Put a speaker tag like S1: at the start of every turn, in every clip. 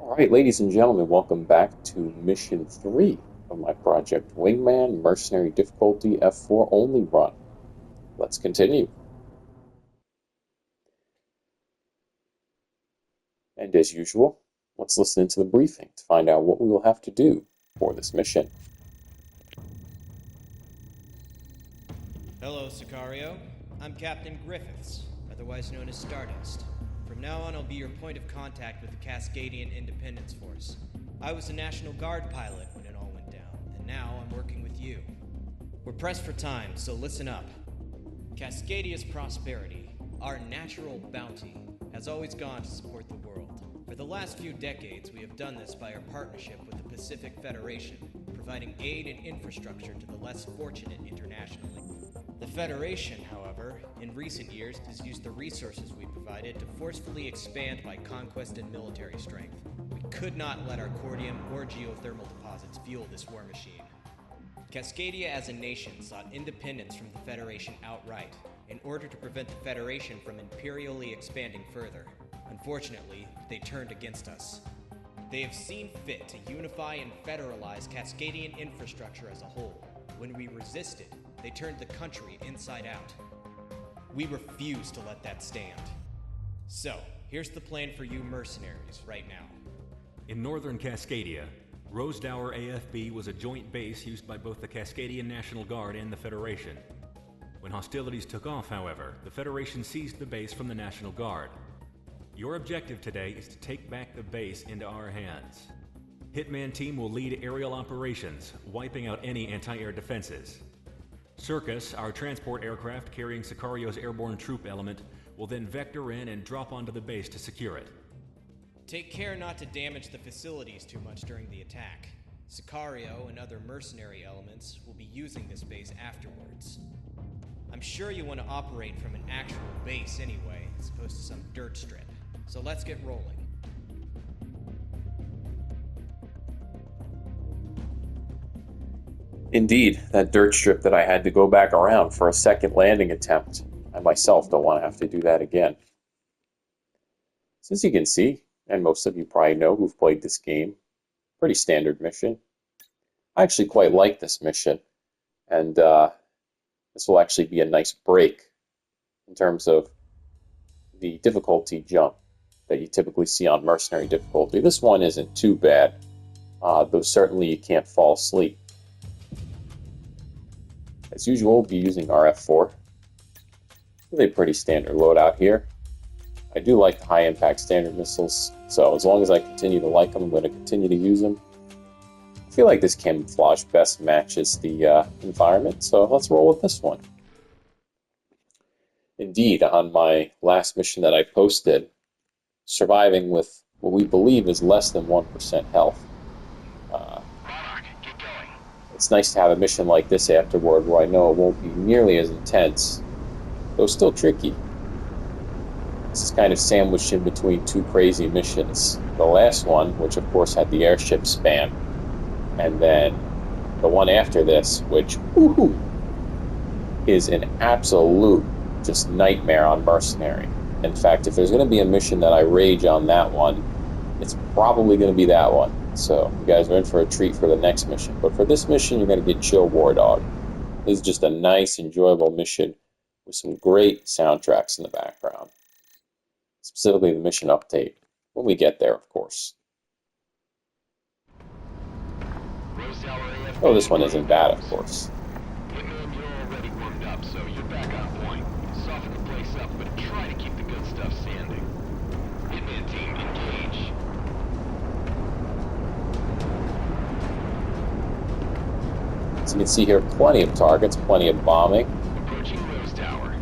S1: Alright, ladies and gentlemen, welcome back to Mission 3 of my project, Wingman, Mercenary difficulty, F-4 only run. Let's continue. And as usual, let's listen into the briefing to find out what we will have to do for this mission.
S2: Hello, Sicario. I'm Captain Griffiths, otherwise known as Stardust. From now on, I'll be your point of contact with the Cascadian Independence Force. I was a National Guard pilot when it all went down, and now I'm working with you. We're pressed for time, so listen up. Cascadia's prosperity, our natural bounty, has always gone to support the world. For the last few decades, we have done this by our partnership with the Pacific Federation, providing aid and infrastructure to the less fortunate internationally. The Federation, however, in recent years has used the resources we provided to forcefully expand by conquest and military strength. We could not let our cordium or geothermal deposits fuel this war machine. Cascadia as a nation sought independence from the Federation outright, in order to prevent the Federation from imperially expanding further. Unfortunately, they turned against us. They have seen fit to unify and federalize Cascadian infrastructure as a whole. When we resisted, they turned the country inside out. We refuse to let that stand. So, here's the plan for you mercenaries right now.
S3: In northern Cascadia, Rosedower AFB was a joint base used by both the Cascadian National Guard and the Federation. When hostilities took off, however, the Federation seized the base from the National Guard. Your objective today is to take back the base into our hands. Hitman team will lead aerial operations, wiping out any anti-air defenses. Circus, our transport aircraft carrying Sicario's airborne troop element, will then vector in and drop onto the base to secure it.
S2: Take care not to damage the facilities too much during the attack. Sicario and other mercenary elements will be using this base afterwards. I'm sure you want to operate from an actual base anyway, as opposed to some dirt strip. So let's get rolling.
S1: Indeed, that dirt strip that I had to go back around for a second landing attempt. I myself don't want to have to do that again. As you can see, and most of you probably know who've played this game, pretty standard mission. I actually quite like this mission, and this will actually be a nice break in terms of the difficulty jump that you typically see on Mercenary difficulty. This one isn't too bad, though certainly you can't fall asleep. As usual, we'll be using our F-4. Really pretty standard loadout here. I do like the high-impact standard missiles, so as long as I continue to like them, I'm going to continue to use them. I feel like this camouflage best matches the environment, so let's roll with this one. Indeed, on my last mission that I posted, surviving with what we believe is less than 1% health. It's nice to have a mission like this afterward where I know it won't be nearly as intense, though still tricky. This is kind of sandwiched in between two crazy missions. The last one, which of course had the airship spam, and then the one after this, which is an absolute just nightmare on Mercenary. In fact, if there's going to be a mission that I rage on that one, it's probably going to be that one. So you guys are in for a treat for the next mission. But for this mission, you're going to get Chill War Dog. This is just a nice, enjoyable mission with some great soundtracks in the background. Specifically the mission update, when we get there, of course. Oh, this one isn't bad, of course.
S4: Hitman, you're already warmed up, so you're back on point. Soften the place up, but try to keep the good stuff standing. Hitman team, engage.
S1: So you can see here plenty of targets, plenty of bombing.
S4: Approaching Rose Tower.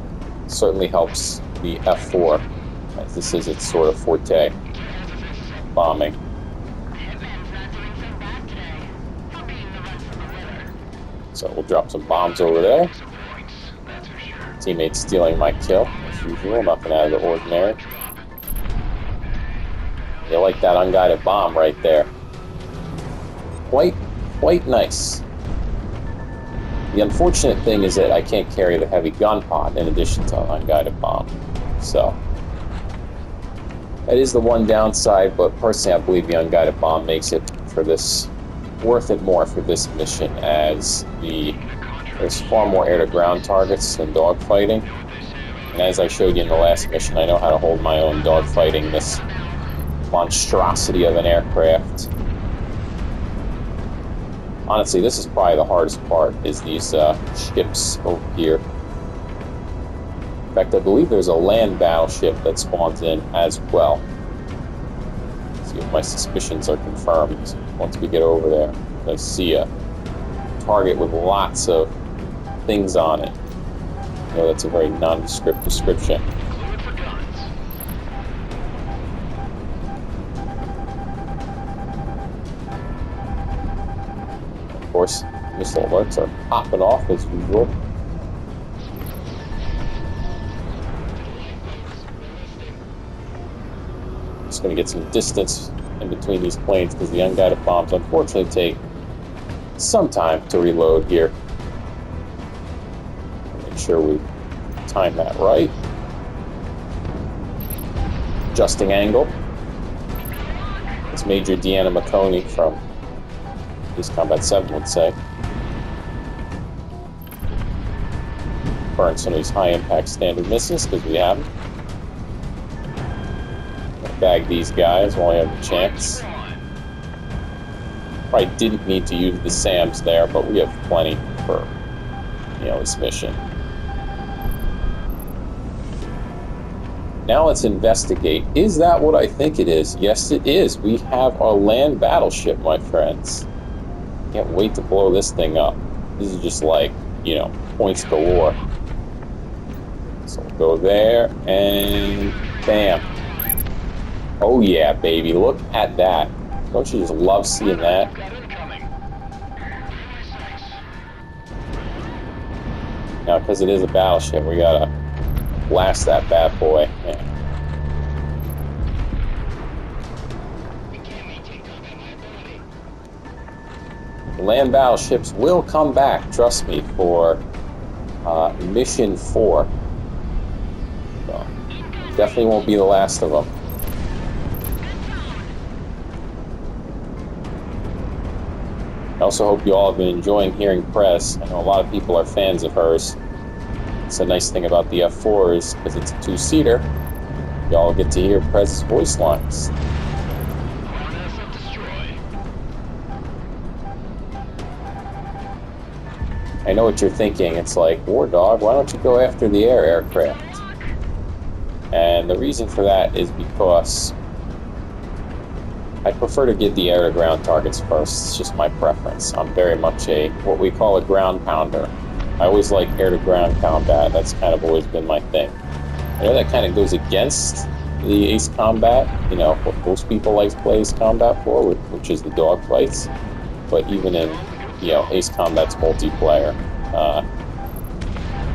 S1: Certainly helps the F-4, as this is its sort of forte, bombing.
S5: Hitman's not doing so bad today. He'll be in the rest of the winter.
S1: So we'll drop some bombs over there.
S4: Some points, that's for sure.
S1: Teammate stealing my kill, as usual, nothing out of the ordinary. You like that unguided bomb right there. Quite nice. The unfortunate thing is that I can't carry the heavy gun pod in addition to an unguided bomb. So That is the one downside, but personally I believe the unguided bomb makes it for this worth it more for this mission, as there's far more air-to-ground targets than dogfighting. And as I showed you in the last mission, I know how to hold my own dogfighting this monstrosity of an aircraft. Honestly, this is probably the hardest part, is these ships over here. In fact, I believe there's a land battleship that spawns in as well. Let's see if my suspicions are confirmed once we get over there. I see a target with lots of things on it. You know, that's a very nondescript description. Of course, missile alerts are popping off as usual. Just going to get some distance in between these planes because the unguided bombs unfortunately take some time to reload here. Make sure we time that right. Adjusting angle. As Major Deanna McConey from East Combat 7 would say. Burn some of these high impact standard missiles because we have them. Bag these guys while I have the chance. Probably didn't need to use the SAMs there, but we have plenty for, you know, this mission. Now let's investigate. Is that what I think it is? Yes, it is. We have our land battleship, my friends. Can't wait to blow this thing up. This is just like, you know, points galore. So we'll go there and bam. Oh yeah, baby, look at that. Don't you just love seeing that? Now, because it is a battleship, we gotta blast that bad boy. Yeah. Land battleships will come back, trust me, for Mission 4. So, definitely won't be the last of them. I also hope you all have been enjoying hearing Prez. I know a lot of people are fans of hers. It's a nice thing about the F-4 is because it's a two-seater, y'all get to hear Prez's voice lines. I know what you're thinking. It's like, War Dog, why don't you go after the aircraft? And the reason for that is because I prefer to get the air-to-ground targets first. It's just my preference. I'm very much what we call a ground pounder. I always like air-to-ground combat. That's kind of always been my thing. I know that kind of goes against the Ace Combat, you know, what most people like to play Ace Combat for, which is the dogfights. But even in, you know, Ace Combat's multiplayer,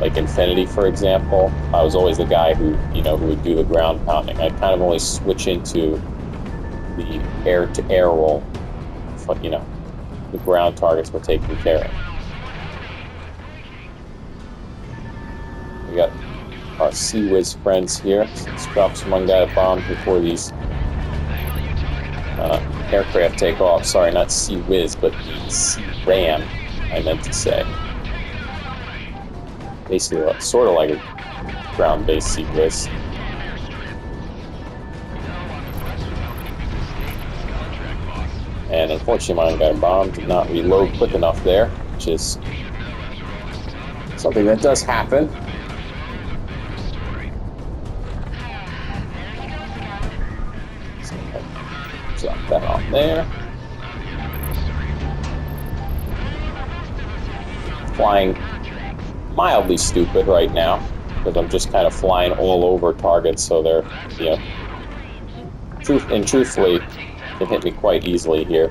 S1: like Infinity, for example, I was always the guy who would do the ground pounding. I'd kind of only switch into the air-to-air role, but, you know, the ground targets were taken care of. We got our Sea Whiz friends here. Let's drop some unguided bombs before these aircraft take off. Sorry, not Sea Whiz, but Sea Ram, I meant to say. Basically, sort of like a ground-based Sea Whiz. And unfortunately, my unguided bomb did not reload quick enough there, which is something that does happen. Drop that off there. Flying mildly stupid right now, because I'm just kind of flying all over targets, so they're, you know, truthfully, can hit me quite easily here.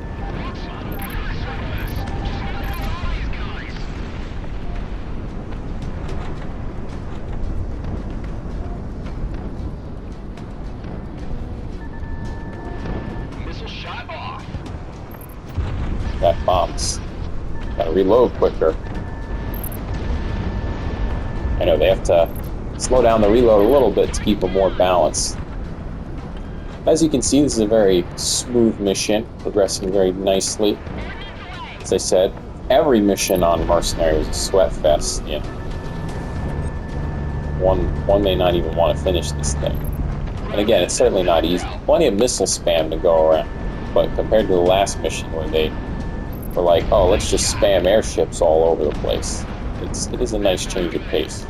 S4: Missile shot off.
S1: Got bombs. Gotta reload quicker. I know they have to slow down the reload a little bit to keep them more balanced. As you can see, this is a very smooth mission, progressing very nicely. As I said, every mission on Mercenary is a sweat fest. You know, one may not even want to finish this thing. And again, it's certainly not easy. Plenty of missile spam to go around. But compared to the last mission where they were like, oh, let's just spam airships all over the place, it is a nice change of pace.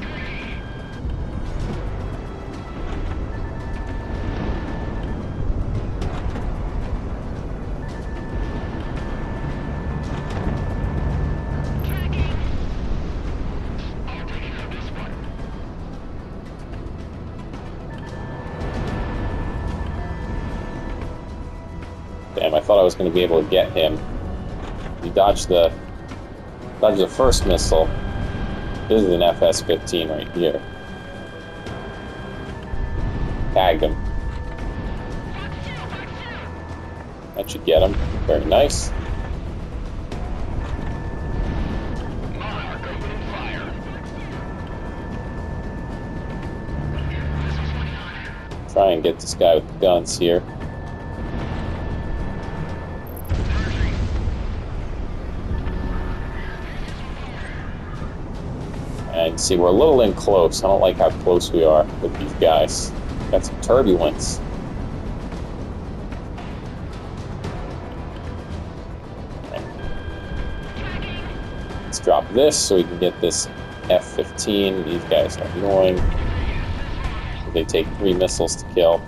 S1: Damn, I thought I was going to be able to get him. He dodged the first missile. This is an FS-15 right here. Tagged him. That should get him. Very nice. Try and get this guy with the guns here. And see, we're a little in close. I don't like how close we are with these guys. Got some turbulence. Okay. Let's drop this so we can get this F-15. These guys are annoying. They take 3 missiles to kill.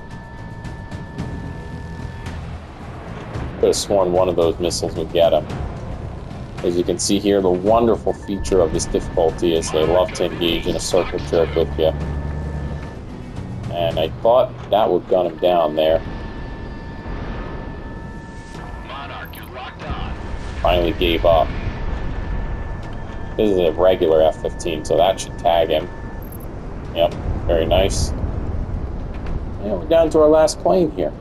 S1: Could have sworn one of those missiles would get him. As you can see here, the wonderful feature of this difficulty is they love to engage in a circle jerk with you. And I thought that would gun him down there.
S4: Monarch, you're locked on.
S1: Finally gave up. This is a regular F-15, so that should tag him. Yep, very nice. And we're down to our last plane here.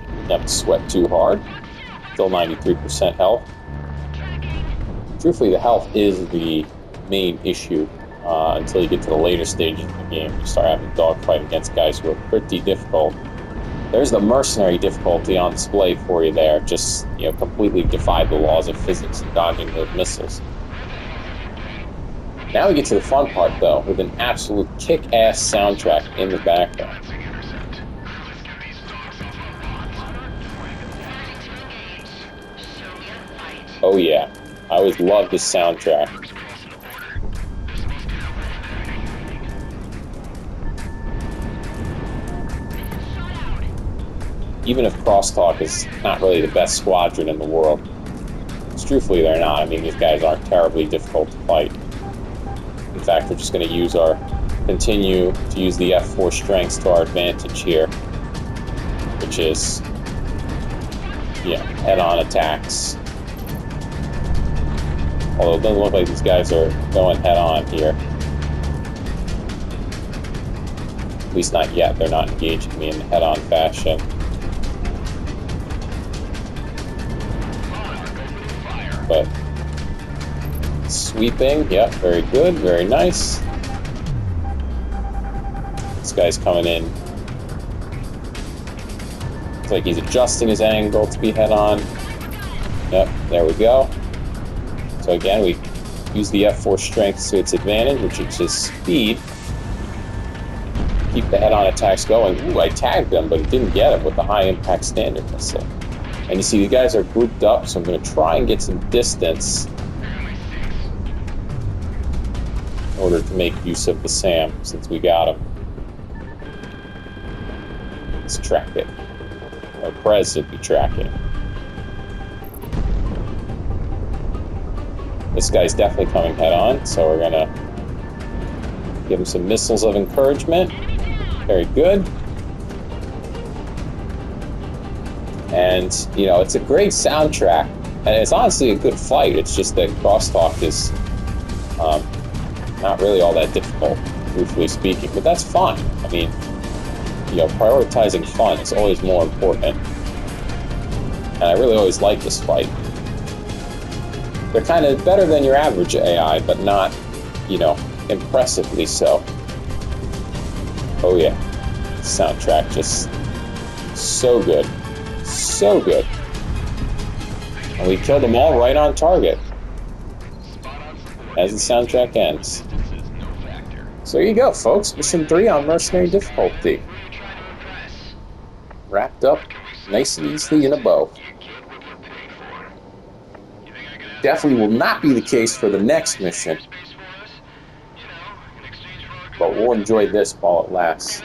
S1: Didn't have to sweat too hard. Still 93% health. Truthfully, the health is the main issue until you get to the later stages of the game. You start having dogfight against guys who are pretty difficult. There's the Mercenary difficulty on display for you there. Just, you know, completely defied the laws of physics and dodging those missiles. Now we get to the fun part, though, with an absolute kick-ass soundtrack in the background. Oh yeah, I always loved this soundtrack. Even if Crosstalk is not really the best squadron in the world, which truthfully they're not. I mean, these guys aren't terribly difficult to fight. In fact, we're just going to continue to use the F-4 strengths to our advantage here, which is, yeah, head-on attacks. Although it doesn't look like these guys are going head-on here. At least not yet. They're not engaging me in the head-on fashion. But sweeping, yep, very good, very nice. This guy's coming in. Looks like he's adjusting his angle to be head-on. Yep, there we go. So again, we use the F-4 strength to its advantage, which is his speed. Keep the head-on attacks going. Ooh, I tagged him, but it didn't get him with the high-impact standard missile. And you see, the guys are grouped up, so I'm going to try and get some distance in order to make use of the SAM, since we got him. Let's track it. Or Prez would be tracking. This guy's definitely coming head-on, so we're going to give him some missiles of encouragement. Very good. And, you know, it's a great soundtrack, and it's honestly a good fight. It's just that Crosstalk is not really all that difficult, truthfully speaking, but that's fine. I mean, you know, prioritizing fun is always more important, and I really always like this fight. They're kind of better than your average AI, but not, you know, impressively so. Oh yeah, soundtrack just So good. So good. And we killed them all right on target. As the soundtrack ends. So there you go, folks. Mission 3 on Mercenary difficulty. Wrapped up nice and easily in a bow. Definitely will not be the case for the next mission. But we'll enjoy this while it lasts.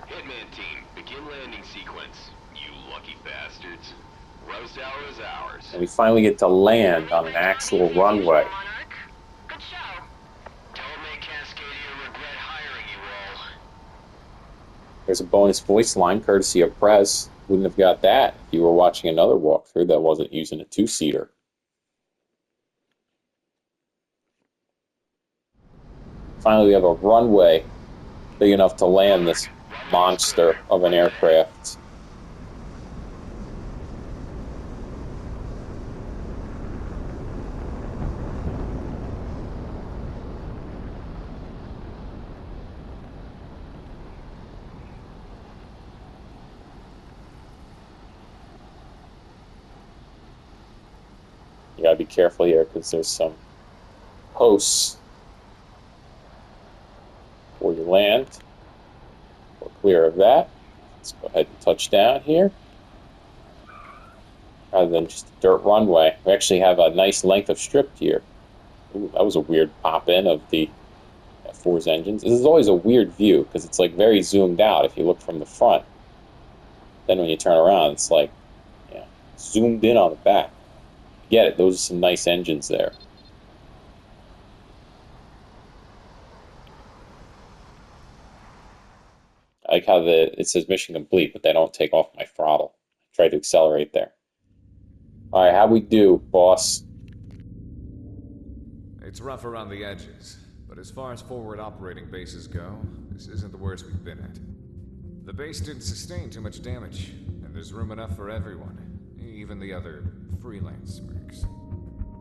S4: Hitman team, begin landing sequence. You lucky bastards. Rosedower is ours.
S1: And we finally get to land on an actual runway.
S5: Good show.
S4: Don't make Cascadia regret hiring you all.
S1: There's a bonus voice line courtesy of Prez. Wouldn't have got that if you were watching another walkthrough that wasn't using a two-seater. Finally, we have a runway big enough to land this monster of an aircraft. You gotta be careful here because there's some posts before you land. We're clear of that. Let's go ahead and touch down here. Rather than just a dirt runway, we actually have a nice length of strip here. Ooh, that was a weird pop-in of the F-4's engines. This is always a weird view because it's like very zoomed out if you look from the front. Then when you turn around, it's like, yeah, zoomed in on the back. Get it, those are some nice engines there. I like how it says mission complete, but they don't take off my throttle. I tried to accelerate there. Alright, how we do, boss?
S6: It's rough around the edges, but as far as forward operating bases go, this isn't the worst we've been at. The base didn't sustain too much damage, and there's room enough for everyone, even the other freelance mercs.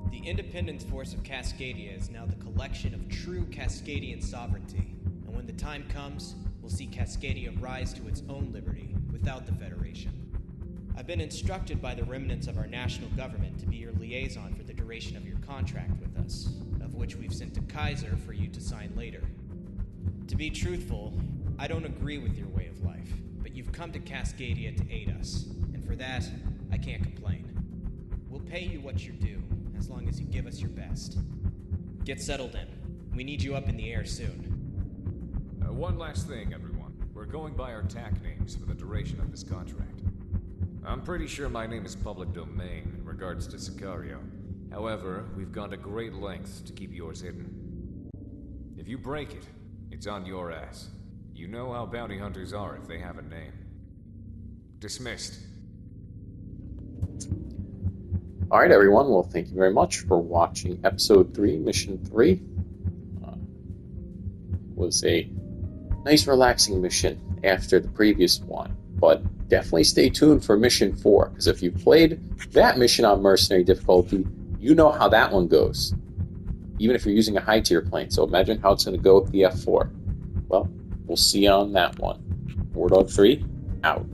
S2: The Independence Force of Cascadia is now the collection of true Cascadian sovereignty, and when the time comes, we'll see Cascadia rise to its own liberty without the Federation. I've been instructed by the remnants of our national government to be your liaison for the duration of your contract with us, of which we've sent to Kaiser for you to sign later. To be truthful, I don't agree with your way of life, but you've come to Cascadia to aid us, and for that, I can't complain. We'll pay you what you're due, as long as you give us your best. Get settled in. We need you up in the air soon.
S6: One last thing, everyone. We're going by our TAC names for the duration of this contract. I'm pretty sure my name is public domain in regards to Sicario. However, we've gone to great lengths to keep yours hidden. If you break it, it's on your ass. You know how bounty hunters are if they have a name. Dismissed.
S1: Alright, everyone. Well, thank you very much for watching Episode 3, Mission 3. Was a nice, relaxing mission after the previous one. But definitely stay tuned for Mission 4, because if you've played that mission on Mercenary difficulty, you know how that one goes. Even if you're using a high-tier plane. So imagine how it's going to go with the F-4. Well, we'll see you on that one. War Dog 3, out.